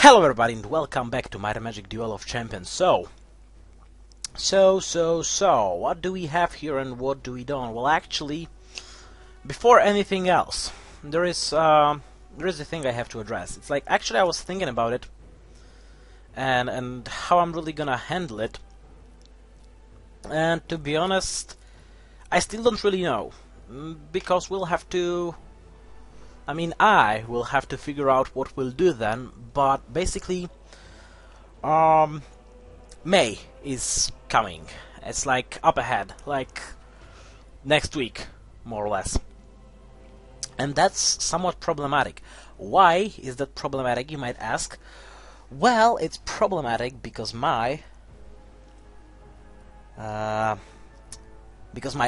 Hello everybody and welcome back to my Magic Duel of Champions. So, what do we have here and what do we don't? Well, actually, before anything else, there is a thing I have to address. It's like, actually I was thinking about it and how I'm really gonna handle it. And to be honest, I still don't really know, because we'll have to... I will have to figure out what we'll do then, but basically, May is coming. It's like up ahead, like next week, more or less. And that's somewhat problematic. Why is that problematic, you might ask? Well, it's problematic because my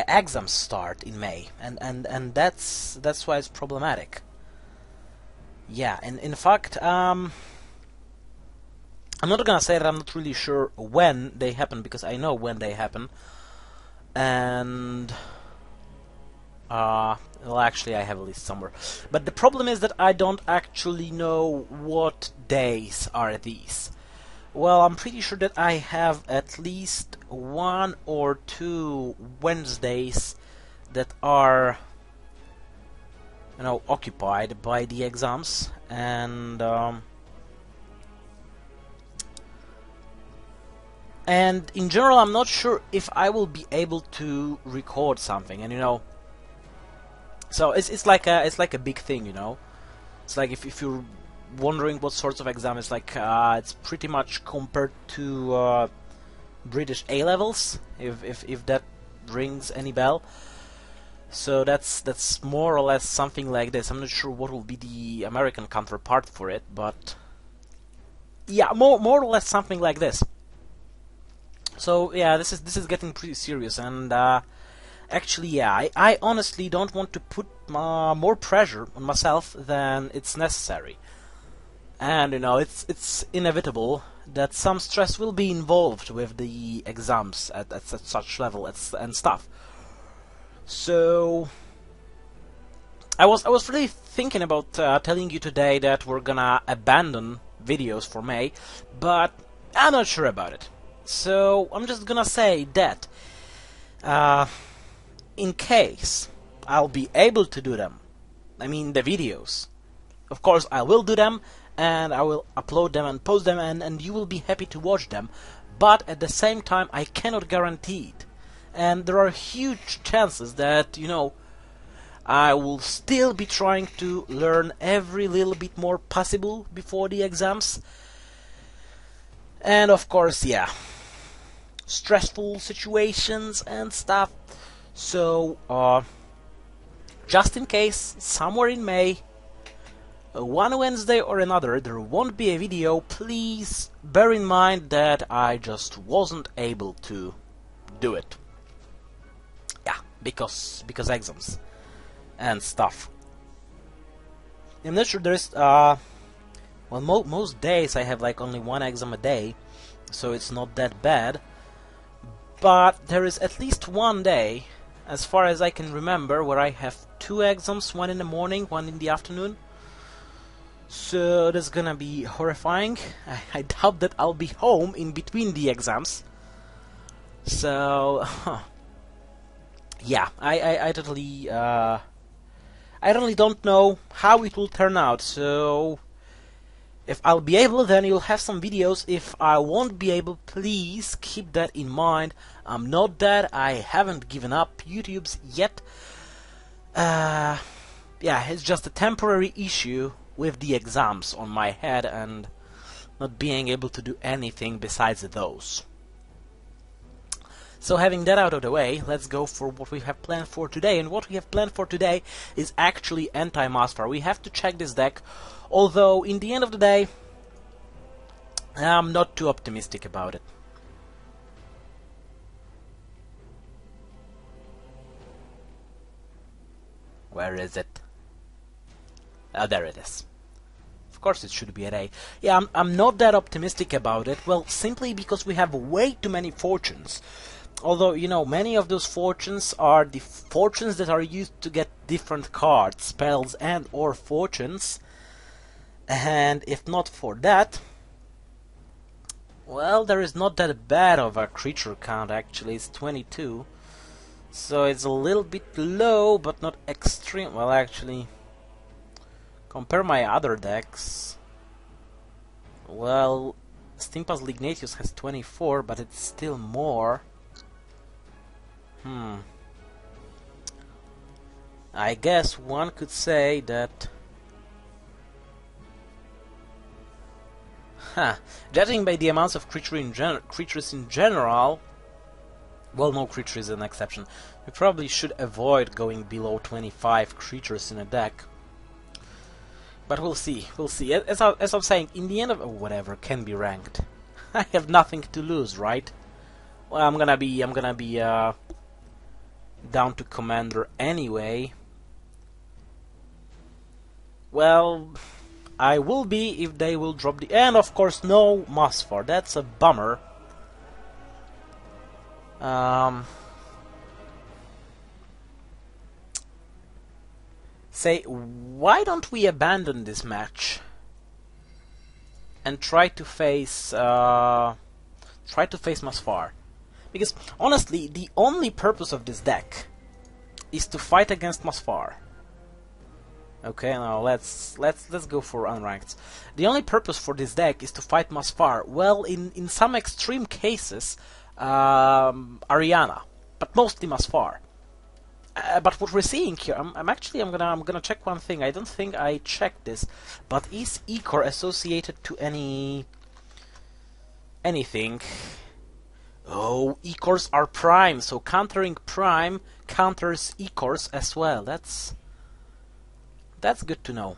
exams start in May, and that's why it's problematic. Yeah, and in fact, I'm not gonna say that I'm not really sure when they happen, because I know when they happen, and well, actually I have a list somewhere. But the problem is that I don't actually know what days are these. Well, I'm pretty sure that I have at least 1 or 2 Wednesdays that are, occupied by the exams, and in general I'm not sure if I will be able to record something, and so it's like a big thing, It's like if you're wondering what sorts of exam, it's like it's pretty much compared to British A-levels, if that rings any bell. So that's more or less something like this. I'm not sure what will be the American counterpart for it, but yeah, more or less something like this. So yeah, this is getting pretty serious, and actually, yeah, I honestly don't want to put more pressure on myself than it's necessary. And it's inevitable that some stress will be involved with the exams at such level and stuff. So I was really thinking about telling you today that we're gonna abandon videos for May, but I'm not sure about it. So I'm just gonna say that in case I'll be able to do them, the videos, of course I will do them, and I will upload them and post them, and you will be happy to watch them, but at the same time I cannot guarantee it. And there are huge chances that, I will still be trying to learn every little bit more possible before the exams. And of course, yeah, stressful situations and stuff. So, just in case, somewhere in May, one Wednesday or another, there won't be a video, please bear in mind that I just wasn't able to do it. Yeah, because exams and stuff. I'm not sure there's well, most days I have like only 1 exam a day, so it's not that bad. But there is at least 1 day, as far as I can remember, where I have 2 exams, 1 in the morning, 1 in the afternoon. So that's gonna be horrifying. I doubt that I'll be home in between the exams. So yeah, I totally don't know how it will turn out. So if I'll be able, then you'll have some videos. If I won't be able, please keep that in mind. I'm not dead. I haven't given up YouTube's yet. Yeah, it's just a temporary issue with the exams on my head and not being able to do anything besides those. So having that out of the way, let's go for what we have planned for today. And what we have planned for today is actually anti-Masfar. We have to check this deck, although in the end of the day, I'm not too optimistic about it. Where is it? Oh, there it is. Of course it should be an A. Yeah, I'm not that optimistic about it. Well, simply because we have way too many fortunes. Although, many of those fortunes are the fortunes that are used to get different cards, spells and or fortunes. And if not for that, well, there is not that bad of a creature count actually. It's 22. So it's a little bit low, but not extreme. Well, actually, compare my other decks. Well, Stimpus Lignatius has 24, but it's still more. I guess one could say that... Judging by the amounts of creatures in general... Well, no creature is an exception. We probably should avoid going below 25 creatures in a deck. But we'll see, we'll see. As I'm saying, in the end of whatever can be ranked, I have nothing to lose, right? Well, I'm gonna be down to Commander anyway. Well, I will be if they will drop the... And of course, no Musfar. That's a bummer. Say, why don't we abandon this match and try to face Musfar? Because honestly, the only purpose of this deck is to fight against Musfar. Okay, now let's go for unranked. The only purpose for this deck is to fight Musfar. Well, in some extreme cases, Ariana, but mostly Musfar. But what we're seeing here, I'm gonna check one thing. I don't think I checked this, but is Ecor associated to anything? Oh, Ecors are prime, so countering prime counters Ecors as well. That's good to know.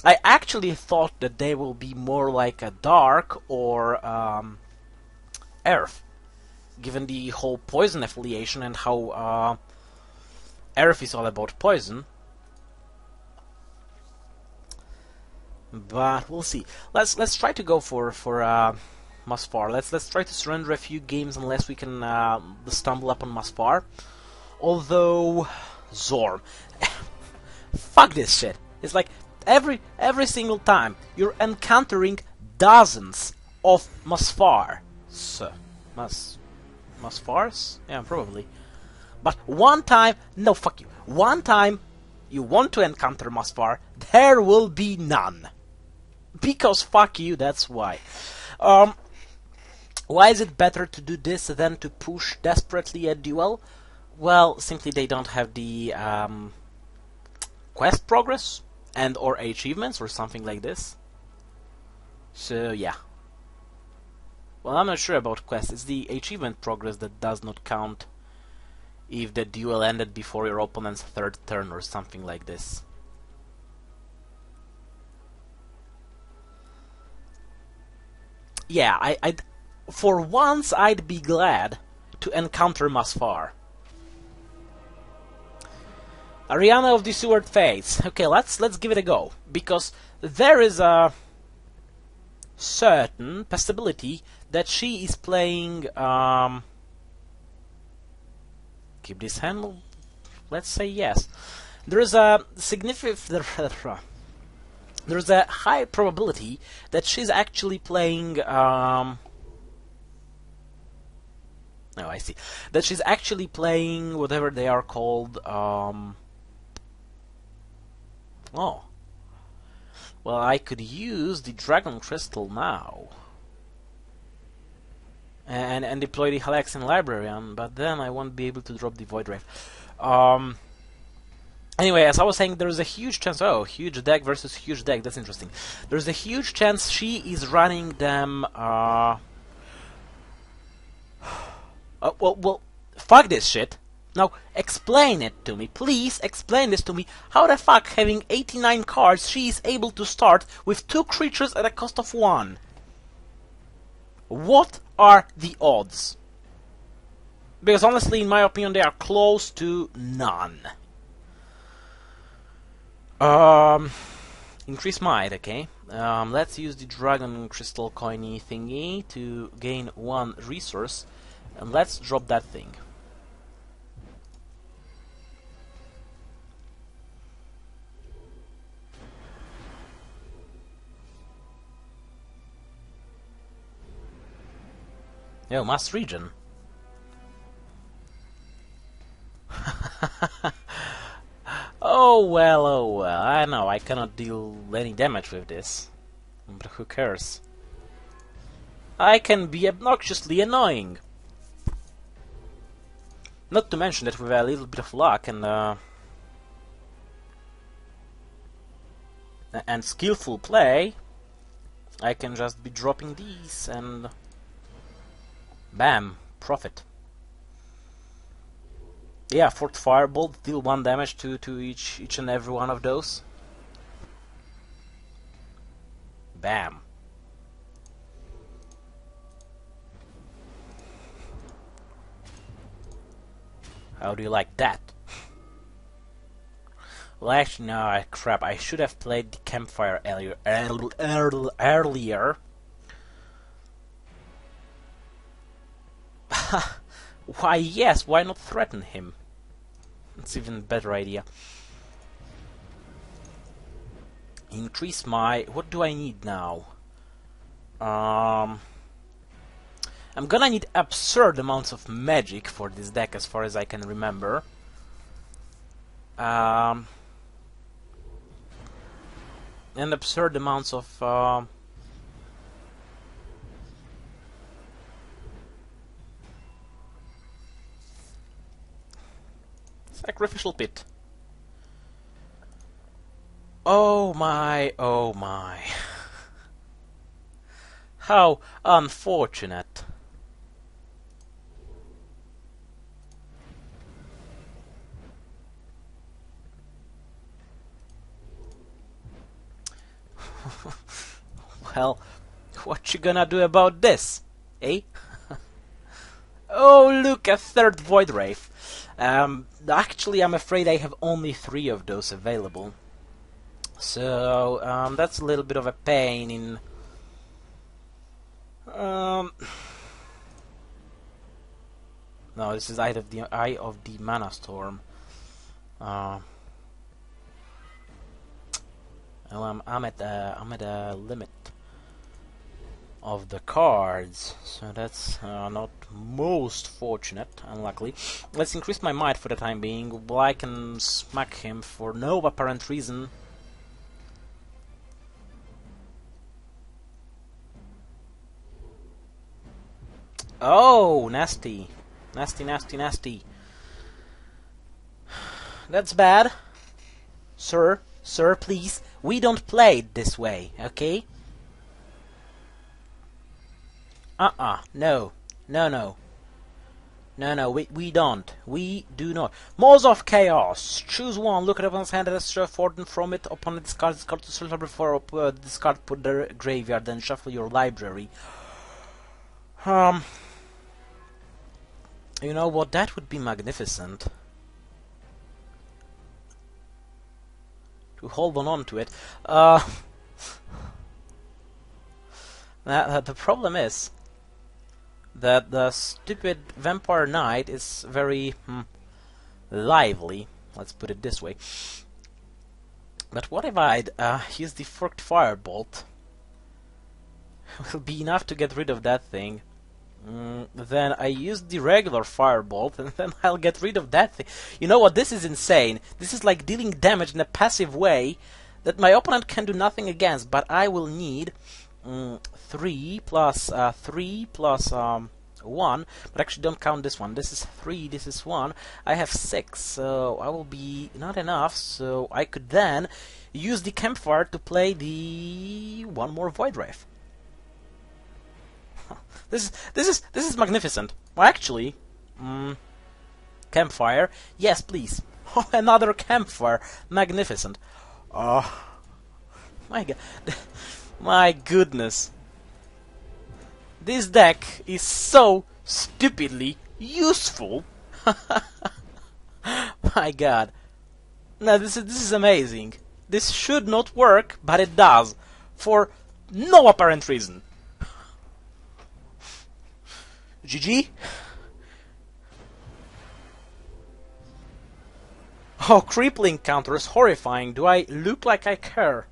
I actually thought that they will be more like a Dark or Earth, given the whole poison affiliation and how Earth is all about poison. But we'll see. Let's try to go for Musfar. Let's try to surrender a few games unless we can stumble upon Musfar. Although Zorm, fuck this shit. It's like every single time you're encountering dozens of Musfar. Musfars? Yeah, probably. But one time, no, fuck you. One time you want to encounter Musfar, there will be none. Because fuck you, that's why. Why is it better to do this than to push desperately a duel? Well, simply they don't have the quest progress and or achievements or something like this. So yeah. Well, I'm not sure about quests. It's the achievement progress that does not count if the duel ended before your opponent's third turn or something like this. Yeah, I'd for once I'd be glad to encounter Musfar. Ariana of the Sewered Fates. Okay, let's give it a go, because there is a certain possibility that she is playing keep this handle. Let's say yes. There is a significant there's a high probability that she's actually playing oh, I see. That she's actually playing whatever they are called oh. Well, I could use the Dragon Crystal now and deploy the Halaxian Librarian, but then I won't be able to drop the Void Wraith. Anyway, as I was saying, there's a huge chance... Oh, huge deck versus huge deck, that's interesting. There's a huge chance she is running them... well, fuck this shit. Now, explain it to me. Please, explain this to me. How the fuck, having 89 cards, she is able to start with 2 creatures at a cost of 1? What are the odds? Because honestly, in my opinion, they are close to none. Increase might, okay. Let's use the Dragon Crystal coiny thingy to gain 1 resource, and let's drop that thing. Yo, Mass Region. Oh well, I know I cannot deal any damage with this. But who cares? I can be obnoxiously annoying. Not to mention that with a little bit of luck and skillful play, I can just be dropping these and bam, profit. Yeah, fourth firebolt, deal 1 damage to each and every one of those. Bam. How do you like that? Well, actually, no, crap. I should have played the campfire earlier. Why, yes, why not threaten him? It's even a better idea. Increase my... What do I need now? I'm gonna need absurd amounts of magic for this deck as far as I can remember. And absurd amounts of... Sacrificial Pit. Oh my, oh my. How unfortunate. Well, what you gonna do about this, eh? Oh, look, a third Void Wraith. Actually, I'm afraid I have only 3 of those available. So, that's a little bit of a pain in... No, this is Eye of the Mana Storm. Well, I'm at a limit of the cards, so that's not most fortunate, unluckily. Let's increase my might for the time being, while I can smack him for no apparent reason. Oh, nasty. Nasty, nasty, nasty. That's bad. Sir, please, we don't play it this way, okay? No. No, we don't. We do not. Maws of Chaos. Choose one. Look at opponent's hand and extra fortune from it. Opponent discard to search before discard put the graveyard, then shuffle your library. You know what? That would be magnificent. To hold on to it. The problem is that the stupid Vampire Knight is very lively, let's put it this way. But what if I'd use the Forked Firebolt? Will be enough to get rid of that thing. Then I use the regular Firebolt, and then I'll get rid of that thing. You know what? This is insane. This is like dealing damage in a passive way that my opponent can do nothing against, but I will need 3 plus 3 plus 1, but actually don't count this one. This is 3, this is 1. I have 6, so I will be not enough, so I could then use the Campfire to play the one more Void Wraith. This is magnificent. Well, actually, Campfire, yes, please. Oh, another Campfire, magnificent. Oh, my God, my goodness. This deck is so stupidly useful. My God, no, this is amazing. This should not work, but it does, for no apparent reason. GG. Oh, crippling counter is horrifying. Do I look like I care?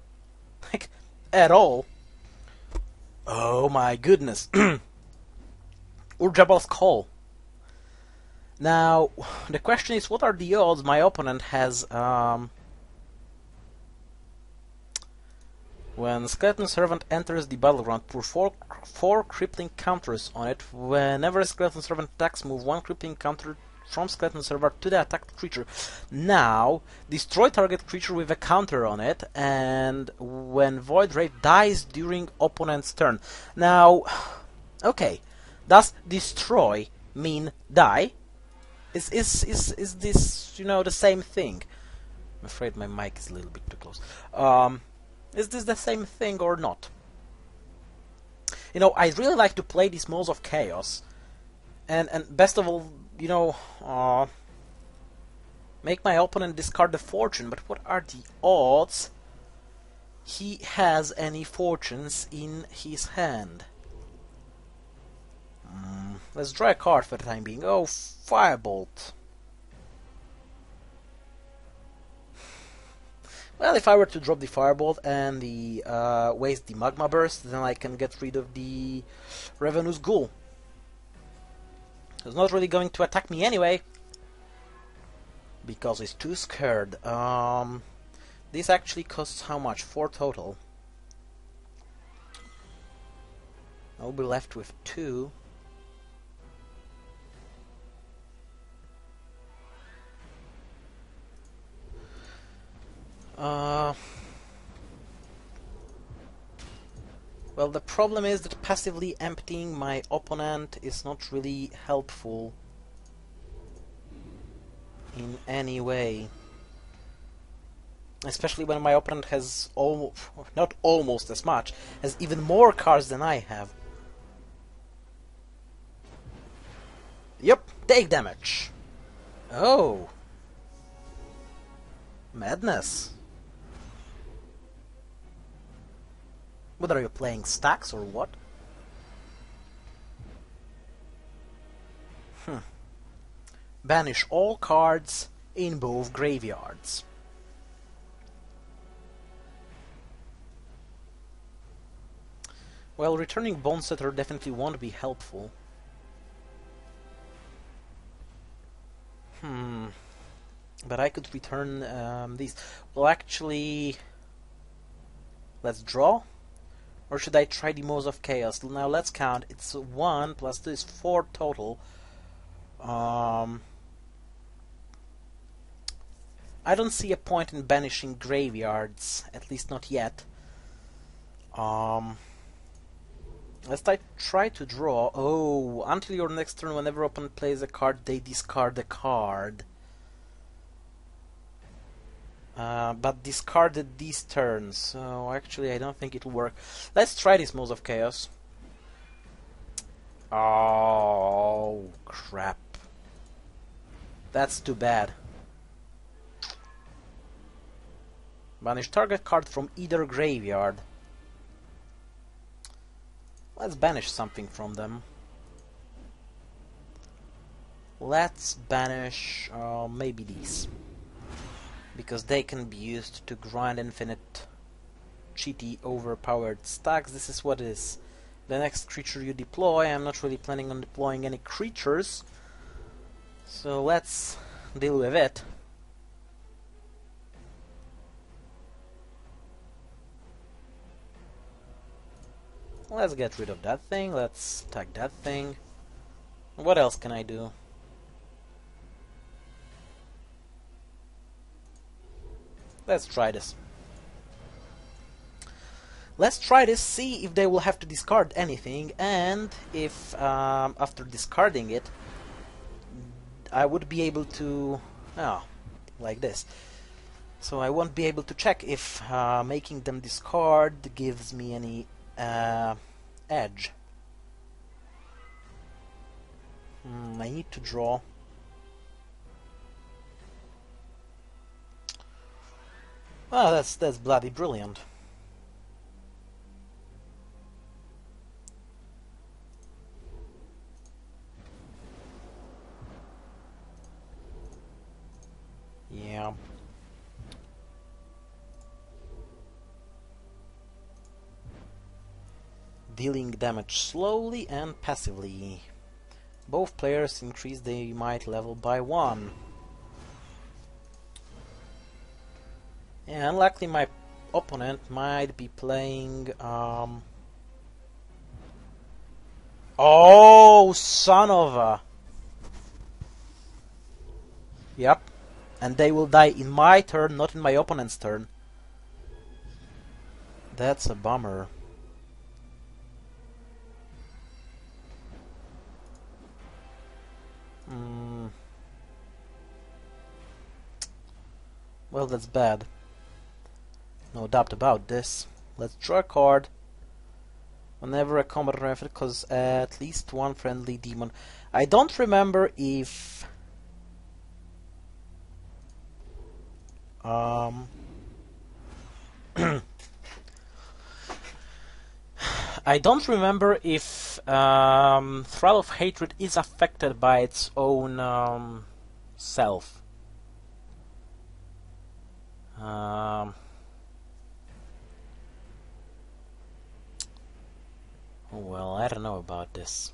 Like, at all? Oh my goodness. Urjabal's Call. Now, the question is, what are the odds my opponent has... when Skeleton Servant enters the battleground, put four crippling counters on it. Whenever Skeleton Servant attacks, move one crippling counter from Skeleton Servant to the attacked creature. Now, destroy target creature with a counter on it, and when Void Wraith dies during opponent's turn. Now, okay, does destroy mean die? Is this, you know, the same thing? I'm afraid my mic is a little bit too close. Is this the same thing or not? You know, I really like to play these Modes of Chaos, and best of all, you know, make my opponent discard the fortune. But what are the odds he has any fortunes in his hand? Let's draw a card for the time being. Oh, Firebolt. Well, if I were to drop the Firebolt and the waste the Magma Burst, then I can get rid of the Revenue's Ghoul. He's not really going to attack me anyway, because he's too scared. This actually costs how much? 4 total. I'll be left with 2. Well, the problem is that passively emptying my opponent is not really helpful in any way. Especially when my opponent has not almost as much, has even more cards than I have. Yep, take damage. Oh. Madness. What are you playing, stacks or what? Banish all cards in both graveyards. Well, returning Bone Setter definitely won't be helpful. But I could return these. Well, actually, let's draw. Or should I try the Modes of Chaos? Now let's count. It's 1 plus 2 is 4 total. I don't see a point in banishing graveyards, at least not yet. Let's try to draw. Oh, until your next turn, whenever opponent plays a card, they discard a card. But discarded these turns, so actually I don't think it'll work. Let's try this Modes of Chaos. Oh, crap. That's too bad. Banish target card from either graveyard. Let's banish something from them. Let's banish maybe these, because they can be used to grind infinite cheaty overpowered stacks. This is what it is. The next creature you deploy, I'm not really planning on deploying any creatures, so let's deal with it. Let's get rid of that thing, let's attack that thing. What else can I do? Let's try this. Let's try this, see if they will have to discard anything, and if after discarding it I would be able to... oh, like this. So I won't be able to check if making them discard gives me any edge. I need to draw. Oh, that's bloody brilliant. Yeah. Dealing damage slowly and passively. Both players increase their might level by 1. And luckily my opponent might be playing... Oh, son of a... Yep. And they will die in my turn, not in my opponent's turn. That's a bummer. Well, that's bad. No doubt about this. Let's draw a card. Whenever a combat effort causes at least one friendly demon. I don't remember if... I don't remember if Thrall of Hatred is affected by its own self. Oh well, I don't know about this.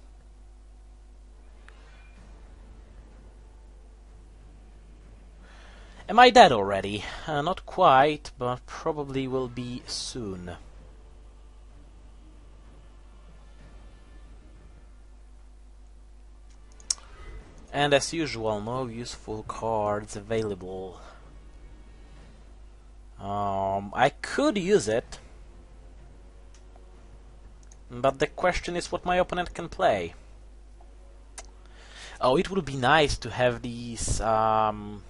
Am I dead already? Not quite, but probably will be soon. And as usual, no useful cards available. I could use it, but the question is what my opponent can play. Oh, it would be nice to have these look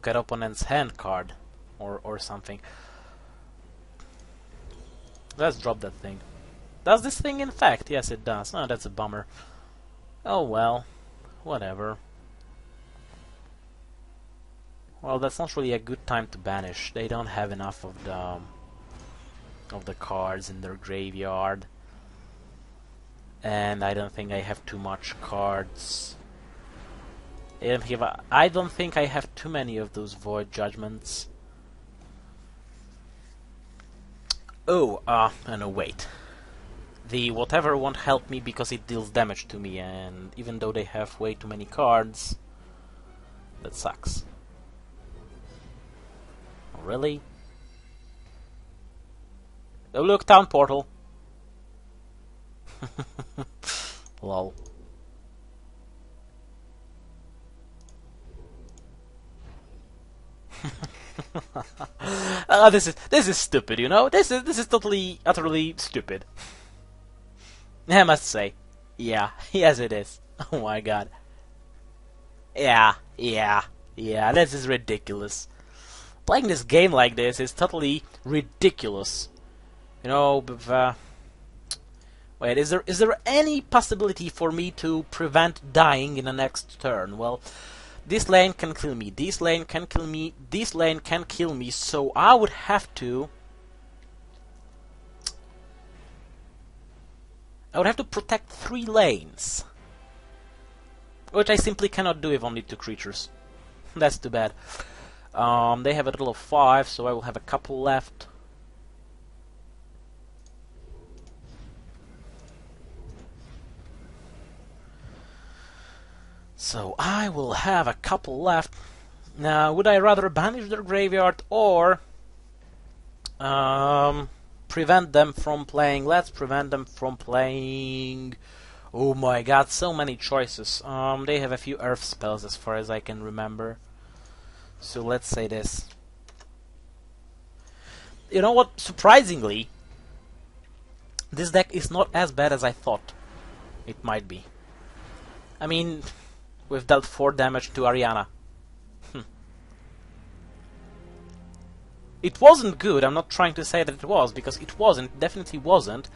at opponent's hand card or something. Let's drop that thing. Does this thing in fact? Yes, it does. Oh, that's a bummer. Oh well, whatever. Well, that's not really a good time to banish. They don't have enough of the cards in their graveyard, and I don't think I have too much cards. I don't think I have too many of those Void Judgments. Oh, no, wait. The whatever won't help me because it deals damage to me, and even though they have way too many cards, that sucks. Really? Oh look, Town Portal. Lol. This is stupid, you know? This is totally, utterly stupid. I must say. Yeah, yes it is. Oh my god. Yeah, this is ridiculous. Playing this game like this is totally ridiculous. You know, wait, is there any possibility for me to prevent dying in the next turn? Well, this lane can kill me, this lane can kill me, this lane can kill me, so I would have to protect 3 lanes, which I simply cannot do with only 2 creatures. That's too bad. They have a total of 5, so I will have a couple left. So I will have a couple left. Now, would I rather banish their graveyard or prevent them from playing? Let's prevent them from playing. Oh my god, so many choices. They have a few earth spells as far as I can remember. So let's say this. You know what? Surprisingly, this deck is not as bad as I thought it might be. I mean, we've dealt 4 damage to Ariana. It wasn't good, I'm not trying to say that it was, because it wasn't, definitely wasn't,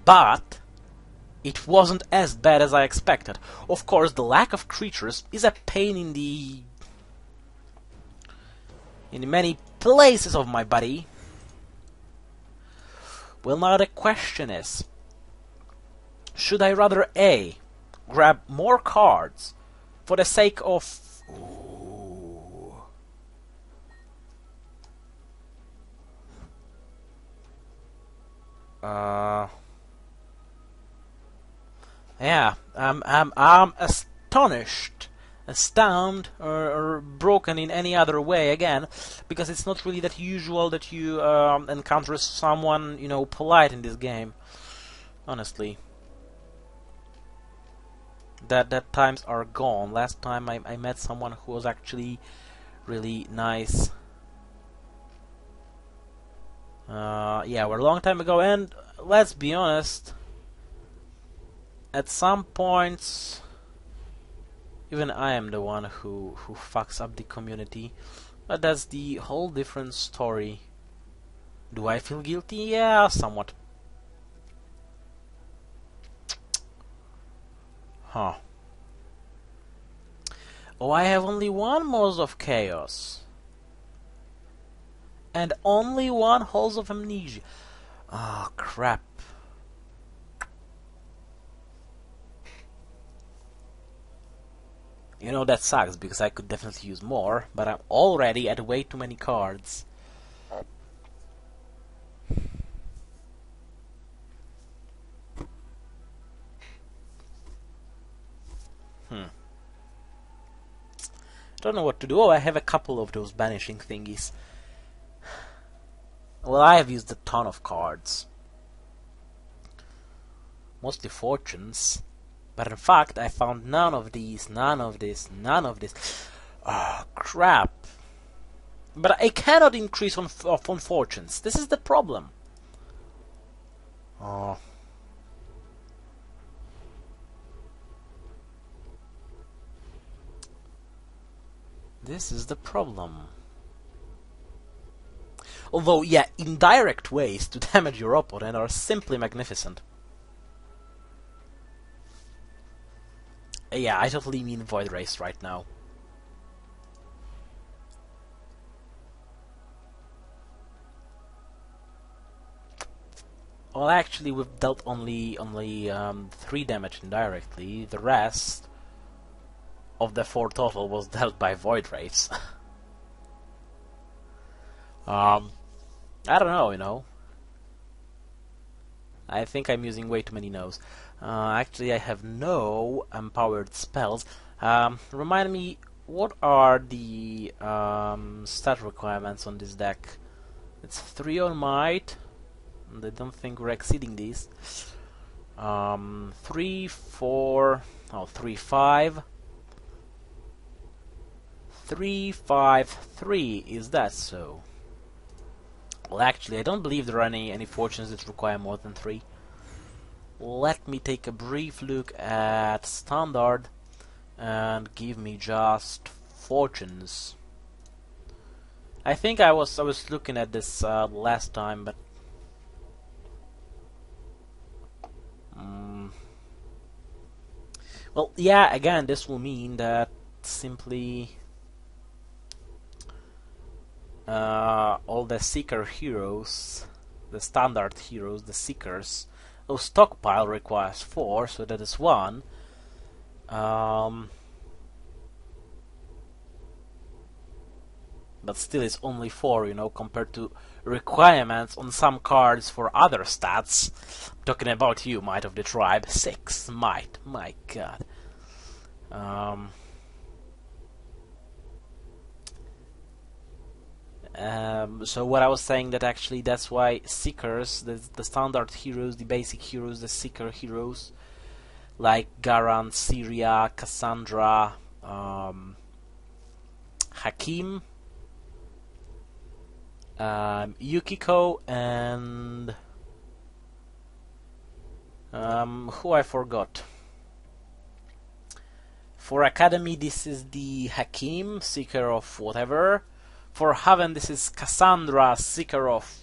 but it wasn't as bad as I expected. Of course, the lack of creatures is a pain in the many places of my body. Well, now the question is, should I rather A, grab more cards for the sake of... Yeah, I'm astonished, astounded, or broken in any other way again, because it's not really that usual that you encounter someone, you know, polite in this game. Honestly, that times are gone. Last time I met someone who was actually really nice. Yeah, we're a long time ago, and let's be honest, at some points, even I am the one who fucks up the community. But that's the whole different story. Do I feel guilty? Yeah, somewhat. Huh. Oh, I have only one Modes of Chaos. And only one Halls of Amnesia. Ah, crap. You know, that sucks, because I could definitely use more, but I'm already at way too many cards. Don't know what to do. Oh, I have a couple of those banishing thingies. Well, I have used a ton of cards. Mostly fortunes. But in fact, I found none of these, none of this, none of this. Oh, crap. But I cannot increase on fortunes. This is the problem. Oh. This is the problem. Although, yeah, indirect ways to damage your opponent are simply magnificent. Yeah, I totally mean Void Race right now. Well, actually, we've dealt only 3 damage indirectly. The rest of the 4 total was dealt by Void Race. I don't know, you know. I think I'm using way too many no's. Actually, I have no empowered spells. Remind me, what are the stat requirements on this deck? It's 3 on might, and I don't think we're exceeding these. 3, 4, oh, 3, 5. 3, 5, 3, is that so? Well, actually, I don't believe there are any fortunes that require more than 3. Let me take a brief look at standard and give me just fortunes. I think I was looking at this last time, but well, yeah. Again, this will mean that simply all the seeker heroes, the standard heroes, the seekers, those stockpile requires 4, so that is 1. But still it's only 4, you know, compared to requirements on some cards for other stats. I'm talking about you, Might of the Tribe. 6 might, my god. So what I was saying, that actually that's why Seekers, the standard heroes, the basic heroes, the Seeker heroes, like Garant, Syria, Cassandra, Hakim, Yukiko, and who I forgot. For Academy, this is the Hakim, Seeker of whatever. For Haven, this is Cassandra, Seeker of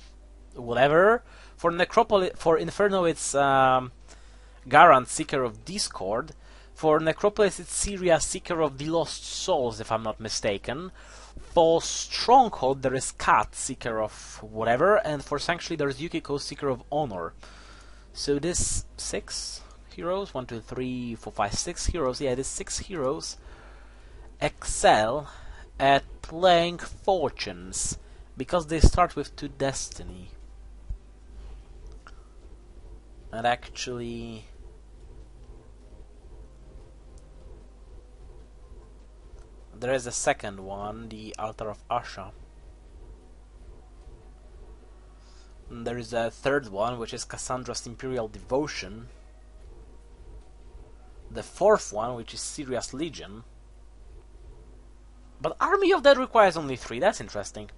whatever. For Necropolis, for Inferno, it's Garant, Seeker of Discord. For Necropolis, it's Syria, Seeker of the Lost Souls, if I'm not mistaken. For Stronghold, there is Kat, Seeker of whatever. And for Sanctuary, there's Yukiko, Seeker of Honor. So this 6 heroes, 1, 2, 3, 4, 5, 6 heroes, yeah, these 6 heroes excel at playing fortunes, because they start with 2 destiny. And actually, there is a second one, the Altar of Asha. And there is a third one, which is Cassandra's Imperial Devotion. The fourth one, which is Syria's Legion. But Army of Dead requires only 3, that's interesting.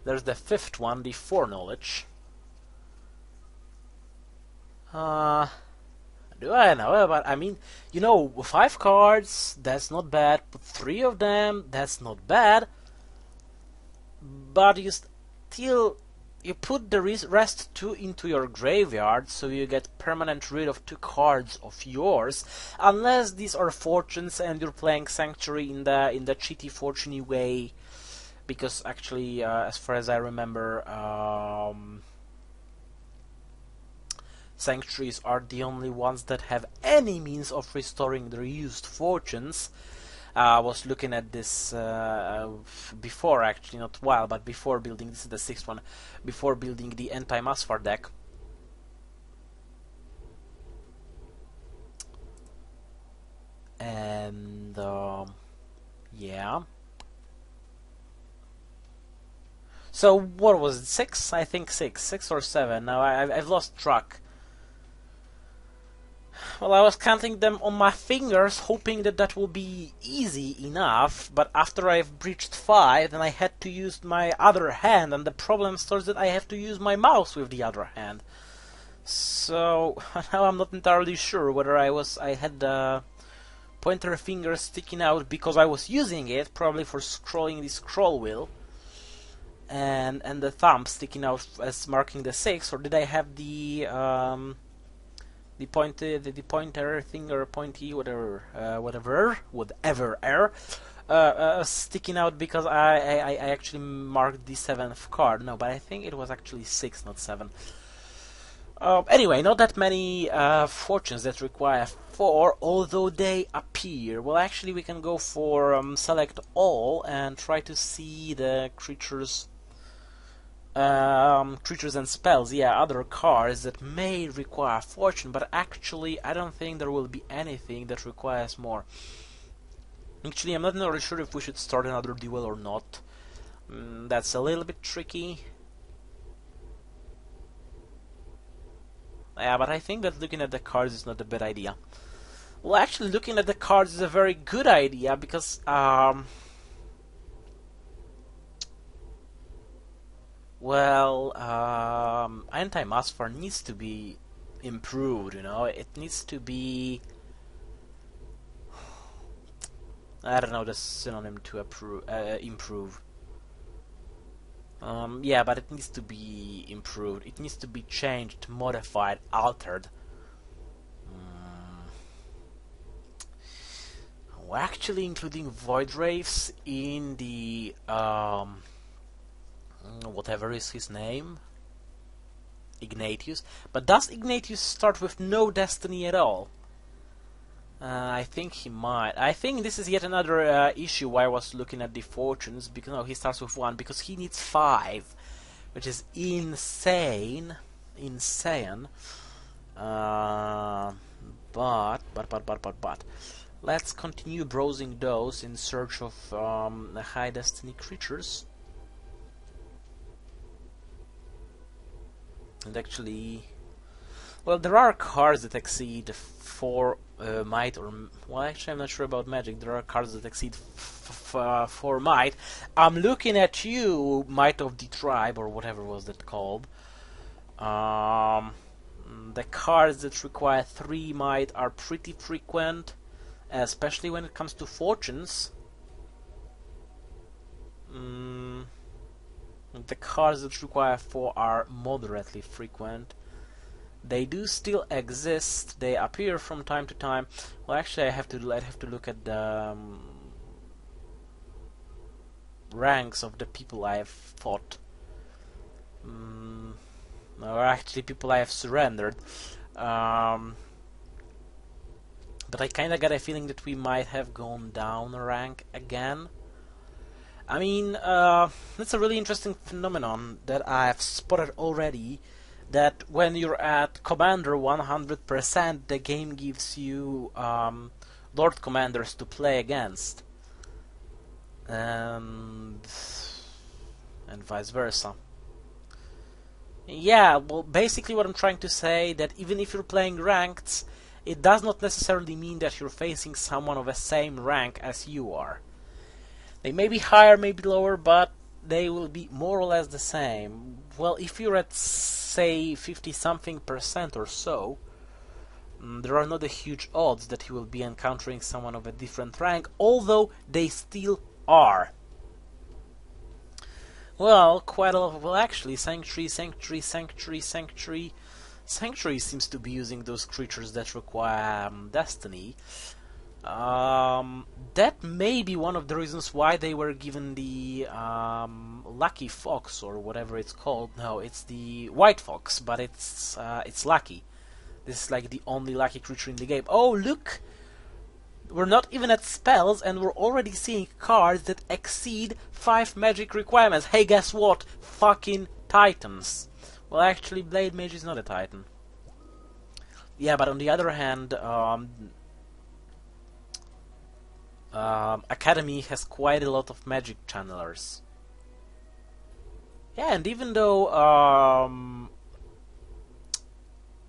There's the fifth one, the Foreknowledge. Do I know? But I mean, you know, 5 cards, that's not bad. Put 3 of them, that's not bad. But you still, you put the rest 2 into your graveyard, so you get permanent rid of 2 cards of yours, unless these are fortunes and you're playing Sanctuary in the cheaty fortuney way. Because actually, as far as I remember, Sanctuaries are the only ones that have any means of restoring their used fortunes. I was looking at this before, actually, not while, but before building, this is the 6th one, before building the anti-Masfar deck. And, yeah. So, what was it, 6? I think 6 or 7, now I've lost track. Well, I was counting them on my fingers, hoping that that will be easy enough, but after I've breached 5, then I had to use my other hand, and the problem starts that I have to use my mouse with the other hand. So, now I'm not entirely sure whether I had the pointer finger sticking out because I was using it, probably for scrolling the scroll wheel, and the thumb sticking out as marking the 6, or did I have the pointer finger, pointy, whatever, sticking out because I actually marked the 7th card. No, but I think it was actually 6, not 7. Anyway, not that many fortunes that require 4, although they appear. Well, actually, we can go for select all and try to see the creatures. Creatures and spells, yeah, other cards that may require fortune, but actually I don't think there will be anything that requires more. Actually, I'm not really sure if we should start another duel or not. That's a little bit tricky. Yeah, but I think that looking at the cards is not a bad idea. Well, actually, looking at the cards is a very good idea because well, anti-Masfar needs to be improved, you know, it needs to be, I don't know the synonym to improve. Yeah, but it needs to be improved, it needs to be changed, modified, altered. We're actually including Void Wraiths in the whatever is his name, Ignatius. But does Ignatius start with no destiny at all? I think he might. I think this is yet another issue why I was looking at the fortunes, because no, he starts with 1, because he needs 5, which is insane. But let's continue browsing those in search of high destiny creatures. And actually, well, there are cards that exceed 4 might, or well, actually, I'm not sure about Magic. There are cards that exceed 4 might. I'm looking at you, Might of the Tribe, or whatever was that called. The cards that require 3 might are pretty frequent, especially when it comes to fortunes. The cards that require 4 are moderately frequent. They do still exist. They appear from time to time. Well, actually, I have to look at the ranks of the people I have fought. Or actually, people I have surrendered. But I kind of got a feeling that we might have gone down a rank again. I mean, that's a really interesting phenomenon that I've spotted already, that when you're at Commander 100%, the game gives you Lord Commanders to play against. And vice versa. Yeah, well, basically what I'm trying to say, that even if you're playing ranked, it does not necessarily mean that you're facing someone of the same rank as you are. They may be higher, maybe lower, but they will be more or less the same. Well, if you're at, say, 50-something% or so, there are not a huge odds that you will be encountering someone of a different rank, although they still are. Well, quite a lot. Well, actually, Sanctuary seems to be using those creatures that require Destiny. That may be one of the reasons why they were given the Lucky Fox, or whatever it's called. No, it's the White Fox, but it's lucky. This is like the only lucky creature in the game. Oh, look! We're not even at spells, and we're already seeing cards that exceed 5 magic requirements. Hey, guess what? Fucking Titans. Well, actually, Blade Mage is not a Titan. Yeah, but on the other hand, Academy has quite a lot of magic channelers. Yeah, and even though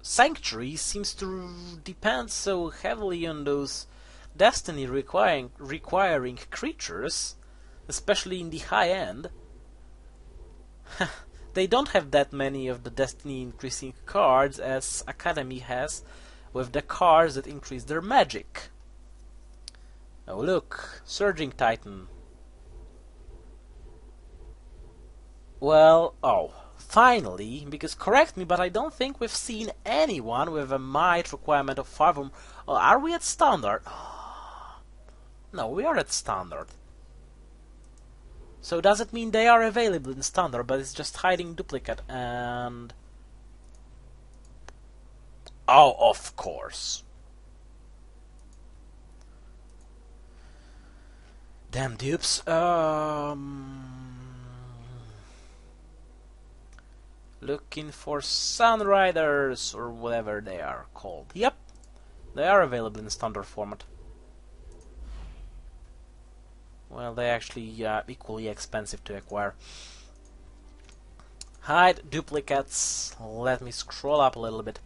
Sanctuary seems to depend so heavily on those Destiny requiring creatures, especially in the high end, they don't have that many of the Destiny increasing cards as Academy has with the cards that increase their magic. Oh look, Surging Titan. Well, finally, because correct me, but I don't think we've seen anyone with a might requirement of 5 or... are we at standard? No, we are at standard. So does it mean they are available in standard, but it's just hiding duplicate and... Oh, of course. Damn dupes. Looking for Sunriders, or whatever they are called. Yep, they are available in standard format. Well, they're actually equally expensive to acquire. Hide duplicates. Let me scroll up a little bit.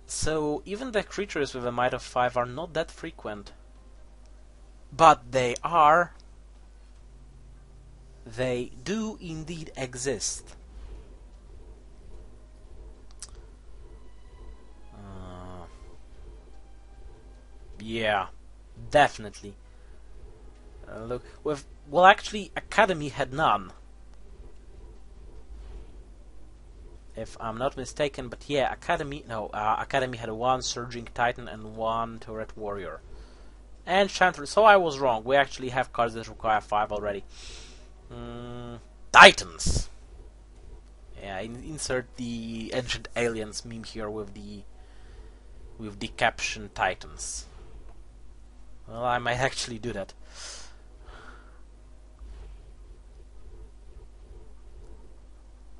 So, even the creatures with a might of 5 are not that frequent. But they are. They do indeed exist. Yeah, definitely. Look, well, actually, Academy had none, if I'm not mistaken. But yeah, Academy had 1 Surging Titan and 1 Turret Warrior, and Chantress. So I was wrong. We actually have cards that require 5 already. Titans. Yeah, insert the Ancient Aliens meme here with the caption Titans. Well, I might actually do that.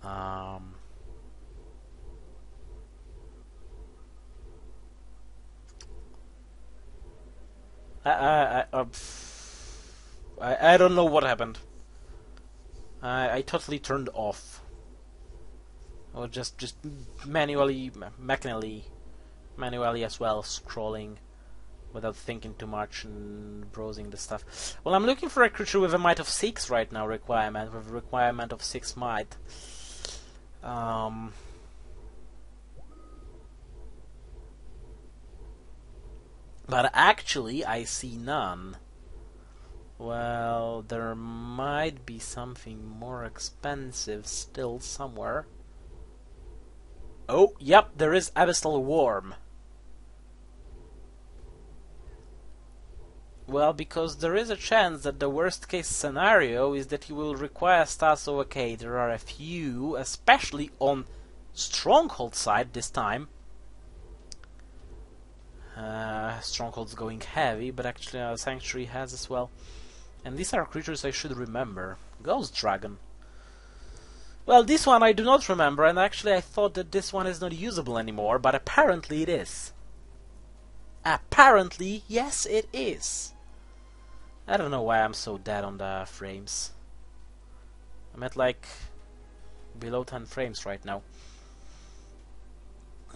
I don't know what happened. I totally turned off. Or just manually as well, scrolling without thinking too much and browsing the stuff. Well, I'm looking for a creature with a might of 6 right now, with a requirement of 6 might. But actually, I see none. Well, there might be something more expensive still somewhere. Oh, yep, there is Abyssal Worm. Well, because there is a chance that the worst case scenario is that you will require stats. So okay, there are a few, especially on Stronghold side this time. Stronghold's going heavy, but actually Sanctuary has as well. And these are creatures I should remember. Ghost Dragon. Well, this one I do not remember, and actually I thought that this one is not usable anymore, but apparently it is. Apparently, yes it is. I don't know why I'm so dead on the frames. I'm at like below 10 frames right now.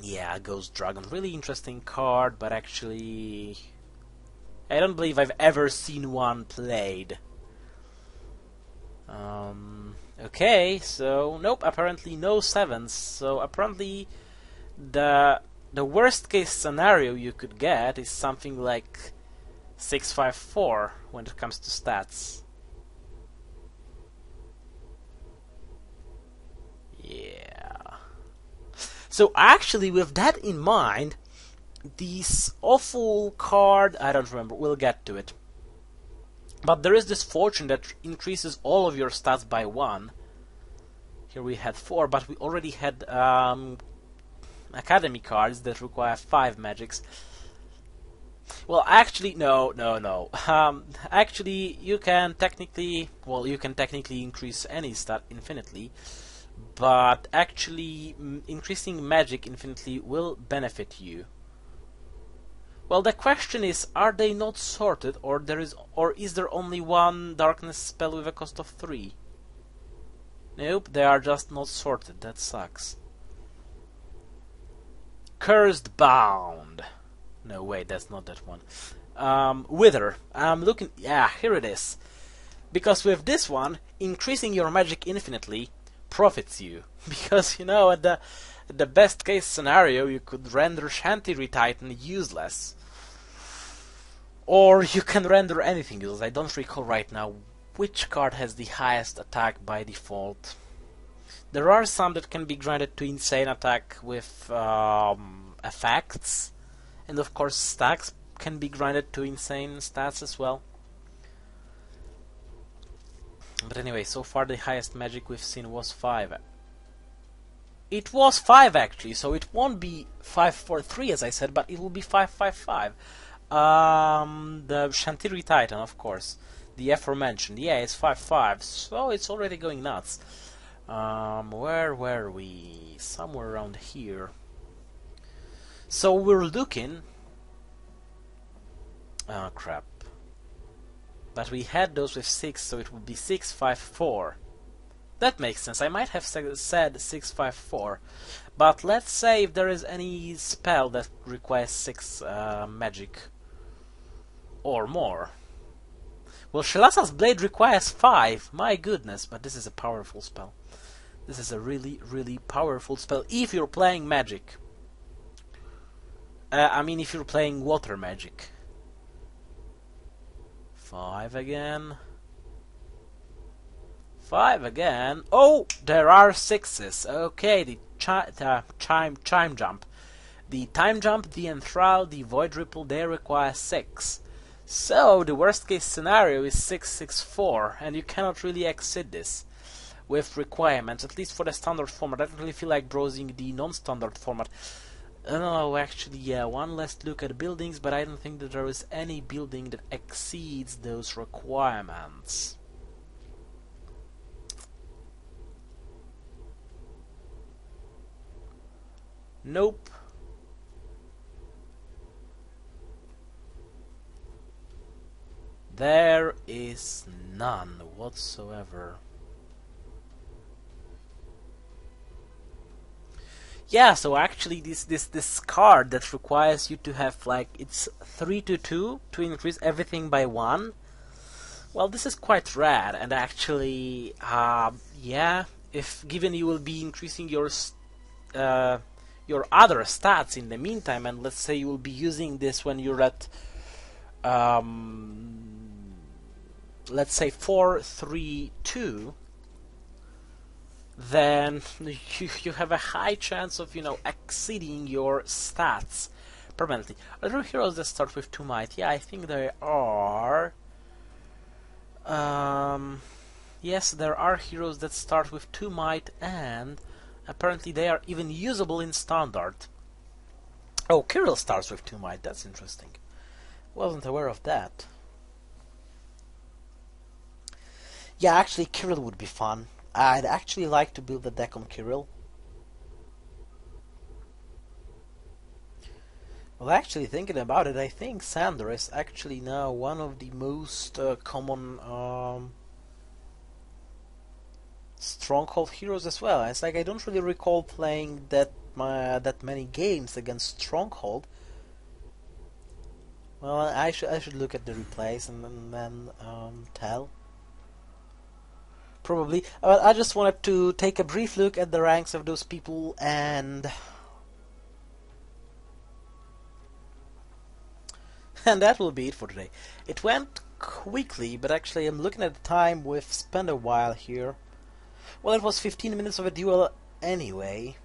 Yeah, Ghost Dragon, really interesting card, but actually I don't believe I've ever seen one played. Okay, so nope, apparently no sevens. So apparently the worst case scenario you could get is something like 654 when it comes to stats. Yeah. So actually, with that in mind, this awful card, I don't remember, we'll get to it. But there is this fortune that increases all of your stats by 1. Here we had 4, but we already had academy cards that require 5 magics. Well, actually, no. Actually, you can technically increase any stat infinitely, but actually, increasing magic infinitely will benefit you. Well, the question is, are they not sorted, or is there only one darkness spell with a cost of 3? Nope, they are just not sorted. That sucks. Cursed Bound. No, wait, that's not that one. Wither. I'm looking. Yeah, here it is. Because with this one, increasing your magic infinitely profits you. Because, you know, at the best case scenario, you could render Chantilly Titan useless. Or you can render anything useless. I don't recall right now which card has the highest attack by default. There are some that can be granted to insane attack with effects. And of course stacks can be granted to insane stats as well. But anyway, so far the highest magic we've seen was 5. It was 5 actually, so it won't be 543 as I said, but it will be 555. The Chantilly Titan, of course, the aforementioned, yeah, it's 5-5, so it's already going nuts. Where were we? Somewhere around here. So we're looking. Oh crap! But we had those with 6, so it would be 6-5-4. That makes sense. I might have said 6-5-4, but let's say if there is any spell that requires 6 magic or more. Well, Shalasa's Blade requires 5. My goodness, but this is a powerful spell. This is a really, really powerful spell if you're playing magic. I mean, if you're playing water magic. 5 again. 5 again. Oh, there are 6s. Okay, the chime jump. The time jump, the enthrall, the void ripple, they require 6. So the worst case scenario is 6-6-4, and you cannot really exceed this with requirements, at least for the standard format. I don't really feel like browsing the non-standard format. No, actually, yeah, one last look at buildings, but I don't think that there is any building that exceeds those requirements. Nope. There is none whatsoever. Yeah, so actually this card that requires you to have like it's 3-2 to increase everything by 1. Well, this is quite rad, and actually, yeah, if given you will be increasing your other stats in the meantime, and let's say you will be using this when you're at let's say 4-3-2, then you have a high chance of, you know, exceeding your stats permanently. Are there heroes that start with 2 might? Yeah, I think there are. Yes, there are heroes that start with 2 might, and apparently they are even usable in standard. Oh, Kirill starts with 2 might. That's interesting. Wasn't aware of that. Yeah, actually, Kirill would be fun. I'd actually like to build a deck on Kirill. Well, actually, thinking about it, I think Sander is actually now one of the most common Stronghold heroes as well. It's like I don't really recall playing that many games against Stronghold. Well, I should look at the replays and then tell. Probably. I just wanted to take a brief look at the ranks of those people and that will be it for today. It went quickly, but actually I'm looking at the time. We've spent a while here. Well, it was 15 minutes of a duel anyway.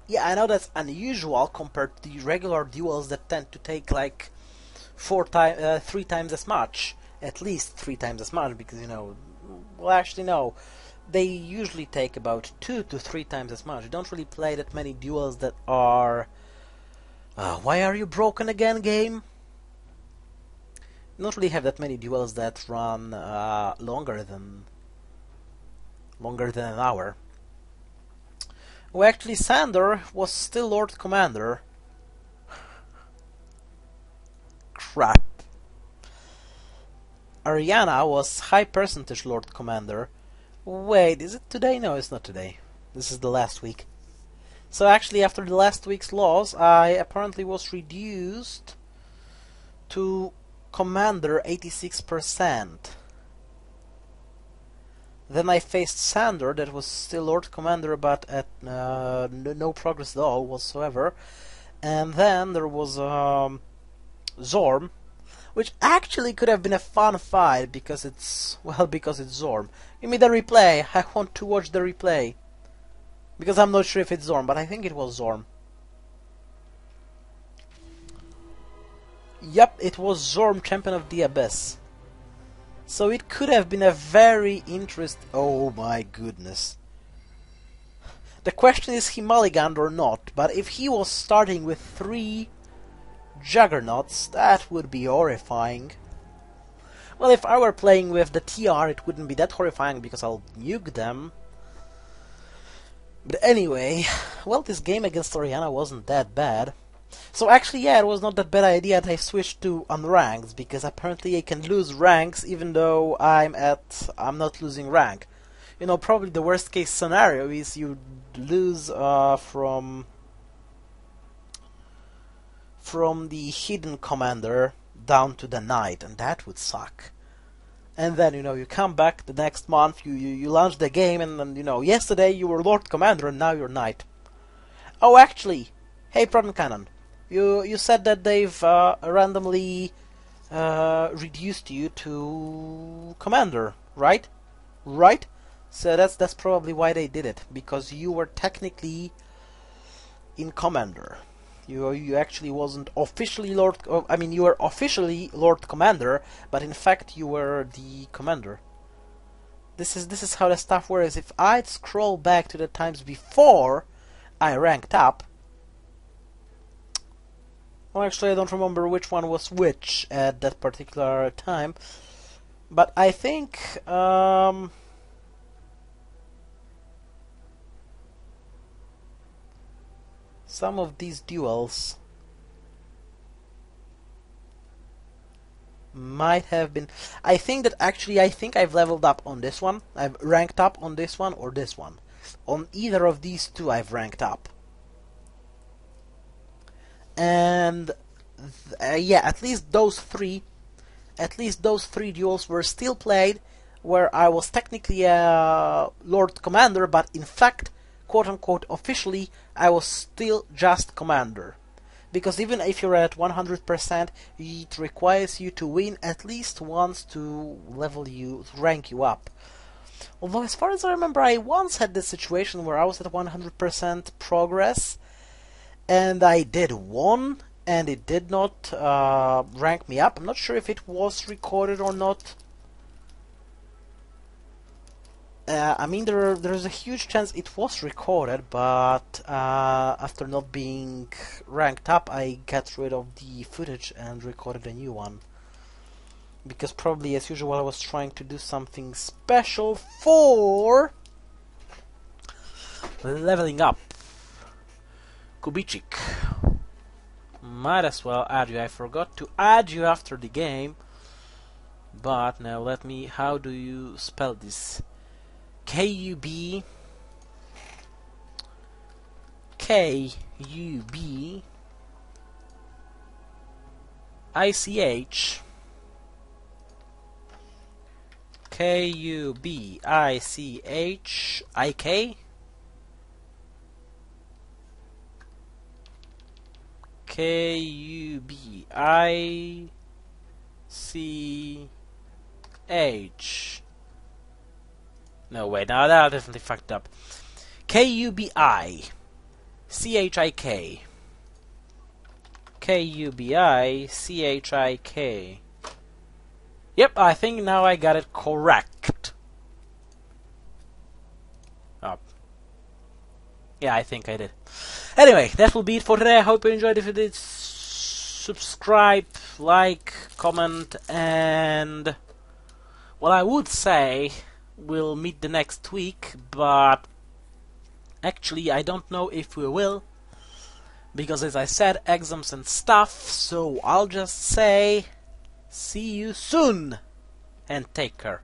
Yeah, I know that's unusual compared to the regular duels that tend to take like 3 times as much. At least 3 times as much, because, you know, well, actually no. They usually take about 2 to 3 times as much. You don't really play that many duels that are... why are you broken again, game? You don't really have that many duels that run longer than an hour. Well, actually, Sander was still Lord Commander. Crap. Ariana was high percentage Lord Commander. Wait, is it today? No, it's not today. This is the last week. So actually, after the last week's loss, I apparently was reduced to Commander 86%. Then I faced Sander, that was still Lord Commander, but at no progress at all whatsoever. And then there was Zorm, which actually could have been a fun fight because it's Zorm. Give me the replay. I want to watch the replay because I'm not sure if it's Zorm, but I think it was Zorm. Yep, it was Zorm, Champion of the Abyss. So it could have been a very interesting... Oh my goodness. The question is he mulliganed or not, but if he was starting with 3 Juggernauts, that would be horrifying. Well, if I were playing with the TR, it wouldn't be that horrifying because I'll nuke them. But anyway, well, this game against Oriana wasn't that bad. So actually, yeah, it was not that bad idea that I switched to unranked, because apparently I can lose ranks even though I'm not losing rank. You know, probably the worst case scenario is you lose from the hidden commander down to the knight, and that would suck. And then, you know, you come back the next month, you launch the game, and then, you know, yesterday you were Lord Commander and now you're Knight. Oh, actually, hey, Problem Cannon, you said that they've randomly reduced you to Commander, right? Right? So that's probably why they did it, because you were technically in Commander. You actually wasn't officially Lord... I mean, you were officially Lord Commander, but in fact you were the Commander. This is how the stuff works. If I'd scroll back to the times before I ranked up... Well, actually I don't remember which one was which at that particular time. But I think... some of these duels might have been... I think I've leveled up on this one. I've ranked up on this one or this one. On either of these two I've ranked up. And yeah, at least those three duels were still played where I was technically a Lord Commander, but in fact, quote-unquote officially, I was still just Commander. Because even if you're at 100%, it requires you to win at least once to rank you up. Although, as far as I remember, I once had this situation where I was at 100% progress, and I did 1, and it did not rank me up. I'm not sure if it was recorded or not. I mean, there's a huge chance it was recorded, but after not being ranked up, I got rid of the footage and recorded a new one. Because probably, as usual, I was trying to do something special for leveling up. Kubicik. Might as well add you. I forgot to add you after the game. But now let me... How do you spell this? K-U-B... K-U-B... I-C-H... K-U-B-I-C-H-I-K... K-U-B-I-C-H... No, wait, now that I definitely fucked up. K-U-B-I-C-H-I-K... K-U-B-I-C-H-I-K... Yep, I think now I got it correct. Oh. Yeah, I think I did. Anyway, that will be it for today. I hope you enjoyed. If you did, subscribe, like, comment, and... Well, I would say we'll meet the next week, but... Actually, I don't know if we will. Because, as I said, exams and stuff, so I'll just say... See you soon! And take care.